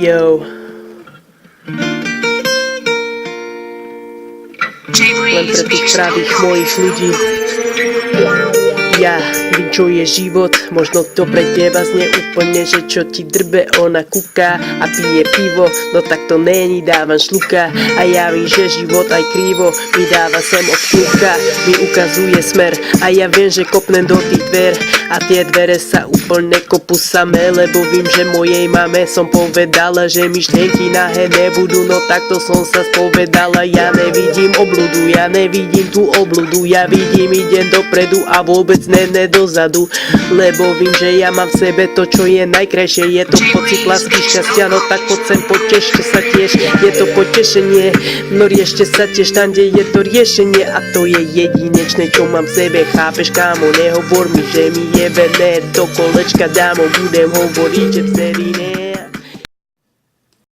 Yo. Len pre tých pravých mojich ľudí. Ja vím, čo je život, možno to pre teba znie úplne, že čo ti drbe, ona kúka a pije pivo, no tak to není, dávam šluka. A ja vím, že život aj krivo mi dáva sem od kľúka, mi ukazuje smer a ja viem, že kopnem do tých dver a tie dvere sa úplne kopú samé, lebo vím, že mojej mame som povedala, že myšlienky nahé nebudú, no takto som sa spovedala. Ja nevidím obludu, ja nevidím tú obludu, ja vidím, idem dopredu a vôbec ne dozadu, lebo vím, že ja mám v sebe to, čo je najkrajšie. Je to pocit lásky, šťastia, no tak poď sem, potešte sa tiež. Je to potešenie, no riešte sa tiež tam, kde je to riešenie. A to je jedinečné, čo mám v sebe, chápeš, kámo? Nehovor mi, že mi je vené do kolečka, dámo, budem hovoriť, že vtedy ne.